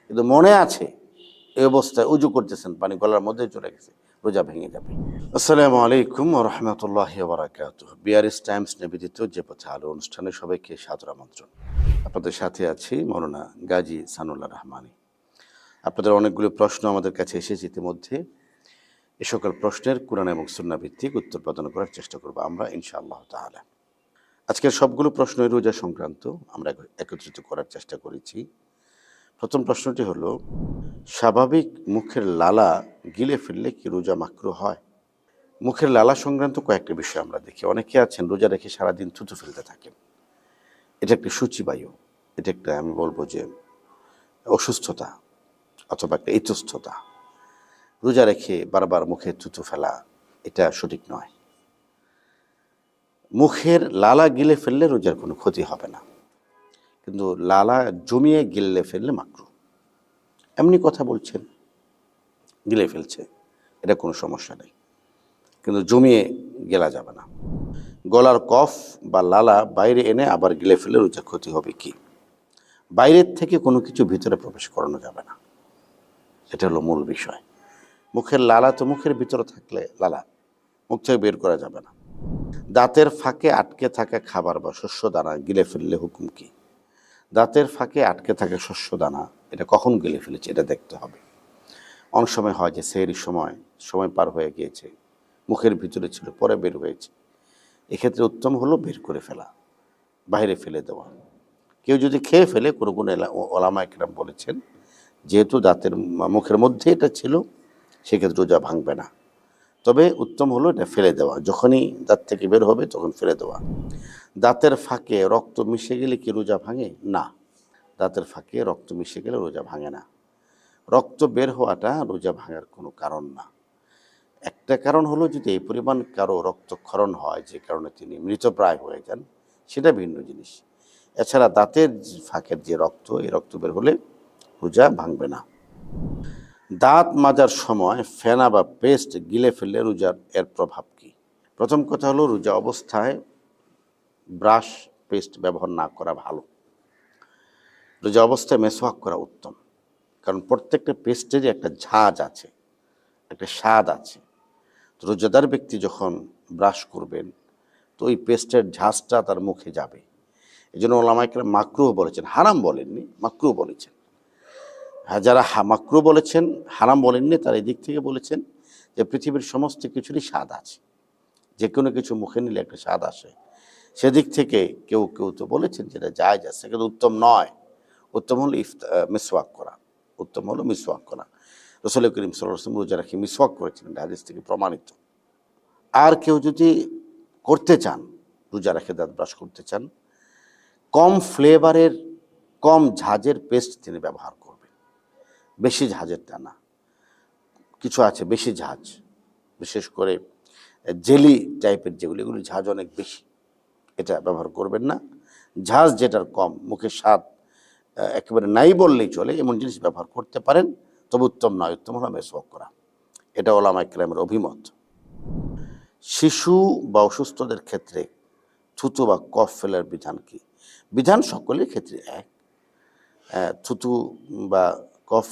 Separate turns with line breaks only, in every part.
কিন্তু মনে আছে এই অবস্থায় উজু করতেছেন, পানি গলার মধ্যে চলে গেছে, রোজা ভেঙে যাবে। আসসালামু আলাইকুম ওয়া রাহমাতুল্লাহি ওয়া বারাকাতুহু। বিআরএস টাইমস নিবেদিত যে পথে আলো অনুষ্ঠানে সবাইকে সাদর আমন্ত্রণ। আপনাদের সাথে আছি মৌলানা গাজী সানাউল্লাহ রহমানী। আপনাদের অনেকগুলো প্রশ্ন আমাদের কাছে এসেছে ইতিমধ্যে। এ সকল প্রশ্নের কুরআন এবং সুন্নাহ ভিত্তিক উত্তর প্রদান করার চেষ্টা করব আমরা ইনশাআল্লাহ তাআলা। আজকের সবগুলো প্রশ্নই রোজা সংক্রান্ত, আমরা একত্রিত করার চেষ্টা করেছি। প্রথম প্রশ্নটি হলো, স্বাভাবিক মুখের লালা গিলে ফেললে কি রোজা মাকরুহ হয়? মুখের লালা সংক্রান্ত কয়েকটা বিষয় আমরা দেখি। অনেকে আছেন রোজা রেখে সারাদিন থুতু ফেলতে থাকেন। এটা একটা সূচিবায়ু, এটা একটা আমি বলবো যে অসুস্থতা অথবা একটা ইতস্ততা। রোজা রেখে বারবার মুখে থুতু ফেলা এটা সঠিক নয়। মুখের লালা গিলে ফেললে রোজার কোনো ক্ষতি হবে না, কিন্তু লালা জমিয়ে গিলে ফেললে মাকরুহ। এমনি কথা বলছেন, গিলে ফেলছে, এটা কোনো সমস্যা নেই, কিন্তু জমিয়ে গেলা যাবে না। গলার কফ বা লালা বাইরে এনে আবার গিলে ফেলে রোজা ক্ষতি হবে কি? বাইরের থেকে কোনো কিছু ভিতরে প্রবেশ করানো যাবে না, এটা হলো মূল বিষয়। মুখের লালা তো মুখের ভিতরে থাকলে লালা মুখ থেকে বের করা যাবে না। দাঁতের ফাঁকে আটকে থাকা খাবার বা শস্য দানা গিলে ফেললে হুকুম কি? দাঁতের ফাঁকে আটকে থাকা শস্য দানা এটা কখন গিলে ফেলেছে এটা দেখতে হবে। অনেক সময় হয় যে সেহরির সময় পার হয়ে গিয়েছে, মুখের ভিতরে ছিল, পরে বের হয়েছে। এক্ষেত্রে উত্তম হলো বের করে ফেলা, বাইরে ফেলে দেওয়া। কেউ যদি খেয়ে ফেলে, কোনো কোনো ওলামা একরাম বলেছেন যেহেতু দাঁতের মুখের মধ্যে এটা ছিল, সেক্ষেত্রে রোজা ভাঙবে না। তবে উত্তম হলো এটা ফেলে দেওয়া, যখনই দাঁত থেকে বের হবে তখন ফেলে দেওয়া। দাঁতের ফাঁকে রক্ত মিশে গেলে কি রোজা ভাঙে? না, দাঁতের ফাঁকে রক্ত মিশে গেলে রোজা ভাঙে না। রক্ত বের হওয়াটা রোজা ভাঙার কোনো কারণ না। একটা কারণ হলো যদি এই পরিমাণ কারো রক্তক্ষরণ হয় যে কারণে তিনি মৃতপ্রায় হয়ে যান, সেটা ভিন্ন জিনিস। এছাড়া দাঁতের ফাঁকের যে রক্ত, এই রক্ত বের হলে রোজা ভাঙবে না। দাঁত মাজার সময় ফেনা বা পেস্ট গিলে ফেললে রোজার এর প্রভাব কি? প্রথম কথা হলো, রোজা অবস্থায় ব্রাশ পেস্ট ব্যবহার না করা ভালো। রোজা অবস্থায় মেসওয়াক করা উত্তম, কারণ প্রত্যেকটা পেস্টেরই একটা ঝাঁজ আছে, একটা স্বাদ আছে। রোজাদার ব্যক্তি যখন ব্রাশ করবেন তো ওই পেস্টের ঝাঁজটা তার মুখে যাবে। এই জন্য ওলামা কেরাম মাকরুহ বলেছেন, হারাম বলেননি, মাকরুহ বলেছেন। হ্যাঁ, যারা মাকরুহ বলেছেন, হারাম বলেননি, তারা এই দিক থেকে বলেছেন যে পৃথিবীর সমস্ত কিছুরই স্বাদ আছে, যে কোনো কিছু মুখে নিলে একটা স্বাদ আসে। সেদিক থেকে কেউ কেউ তো বলেছেন যেটা জায়েজ আছে, কিন্তু উত্তম নয়। উত্তম হলো মিসওয়াক করা, উত্তম হলো মিসওয়াক করা। রাসূল করিম সাল্লাল্লাহু আলাইহি ওয়াসাল্লাম রোজা রেখে মিসওয়াক করেছিলেন, হাদিস থেকে প্রমাণিত। আর কেউ যদি করতে চান, রোজা রেখে দাঁত ব্রাশ করতে চান, কম ফ্লেভারের, কম ঝাঁজের পেস্ট তিনি ব্যবহার করবেন, বেশি ঝাঁজেরটা না। কিছু আছে বেশি ঝাঁজ, বিশেষ করে জেলি টাইপের যেগুলো, এগুলি ঝাঁজ অনেক বেশি, এটা ব্যবহার করবেন না। ঝাঁজ যেটার কম, মুখের স্বাদ একেবারে নাই বললেই চলে, এমন জিনিস ব্যবহার করতে পারেন, তবে উত্তম নয়। উত্তম হলো মেসওয়াক করা, এটা ওলামা কেরামের অভিমত। শিশু বা অসুস্থদের ক্ষেত্রে থুতু বা কফ ফেলার বিধান কি? বিধান সকলের ক্ষেত্রে এক। থুতু বা কফ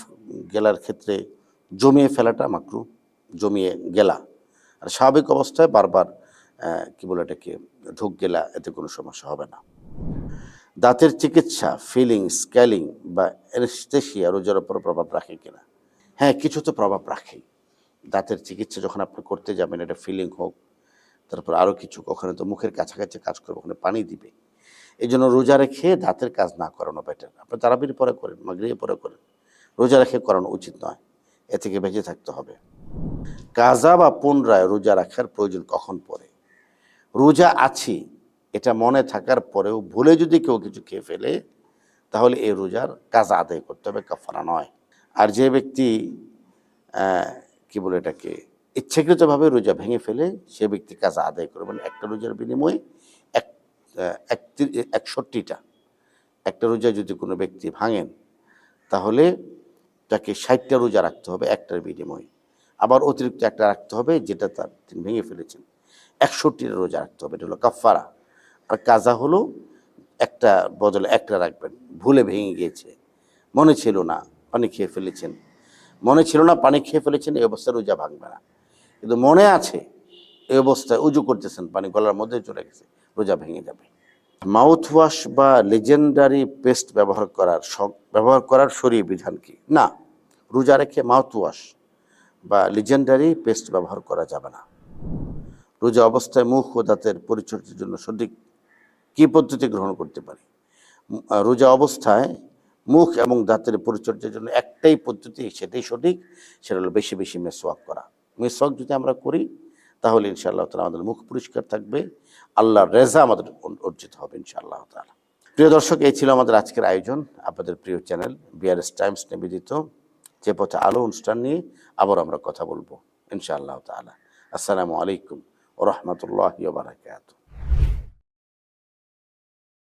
গেলার ক্ষেত্রে জমিয়ে ফেলাটা মাকরুহ, জমিয়ে গেলা। আর স্বাভাবিক অবস্থায় বারবার কি বলে এটাকে ঢুক গেলা, এতে কোনো সমস্যা হবে না। দাঁতের চিকিৎসা, ফিলিং, স্কেলিং বা অ্যানেস্থেশিয়া রোজার উপর প্রভাব রাখে কিনা? হ্যাঁ, কিছু তো প্রভাব রাখেই। দাঁতের চিকিৎসা যখন আপনি করতে যাবেন, এটা ফিলিং হোক, তারপর আরও কিছু, ওখানে তো মুখের কাছাকাছি কাজ করবে, ওখানে পানি দিবে। এই জন্য রোজা রেখে দাঁতের কাজ না করানো বেটার। আপনি তারাবির পরে করেন, মাগরিবের পরে করেন, রোজা রেখে করানো উচিত নয়, এ থেকে বেঁচে থাকতে হবে। কাজা বা পুনরায় রোজা রাখার প্রয়োজন কখন পড়ে? রোজা আছি এটা মনে থাকার পরেও ভুলে যদি কেউ কিছু খেয়ে ফেলে, তাহলে এই রোজার কাজা আদায় করতে হবে, কাফারা নয়। আর যে ব্যক্তি কি বলে এটাকে ইচ্ছাকৃতভাবে রোজা ভেঙে ফেলে, সে ব্যক্তি কাজা আদায় করবেন। একটা রোজার বিনিময়ে 61টা, একটা রোজা যদি কোনো ব্যক্তি ভাঙেন, তাহলে তাকে 60টা রোজা রাখতে হবে একটার বিনিময়ে। আবার অতিরিক্ত একটা রাখতে হবে যেটা তিনি ভেঙে ফেলেছেন, 61টা রোজা রাখতে হবে। এটা হলো কাফারা। আর কাজা হলো একটা বদলে একটা রাখবেন, ভুলে ভেঙে গিয়েছে, মনে ছিল না, পানি খেয়ে ফেলেছেন, মনে ছিল না পানি খেয়ে ফেলেছেন, এই অবস্থায় রোজা ভাঙবে না। কিন্তু মনে আছে এই অবস্থায় উজু করতেছেন, পানি গলার মধ্যে চলে গেছে, রোজা ভেঙে যাবে। মাউথ ওয়াশ বা লেজেন্ডারি পেস্ট ব্যবহার করার শরীয়ী বিধান কি? না, রোজা রেখে মাউথ ওয়াশ বা লেজেন্ডারি পেস্ট ব্যবহার করা যাবে না। রোজা অবস্থায় মুখ ও দাঁতের পরিচর্যার জন্য সঠিক কী পদ্ধতি গ্রহণ করতে পারি? রোজা অবস্থায় মুখ এবং দাঁতের পরিচর্যার জন্য একটাই পদ্ধতি, সেটাই সঠিক, সেটা হলো বেশি বেশি মেসওয়াক করা। মেসওয়াক যদি আমরা করি তাহলে ইনশাআল্লাহ তাআলা আমাদের মুখ পরিষ্কার থাকবে, আল্লাহর রেজা আমাদের অর্জিত হবে ইনশাআল্লাহ তাআলা। প্রিয় দর্শক, এই ছিল আমাদের আজকের আয়োজন। আপনাদের প্রিয় চ্যানেল বিআরএস টাইমস নিবেদিত যে পথে আলো অনুষ্ঠান নিয়ে আবার আমরা কথা বলবো ইনশাআল্লাহ তাআলা। আসসালামু আলাইকুম ওয়া রাহমাতুল্লাহি ওয়া বারাকাতুহু।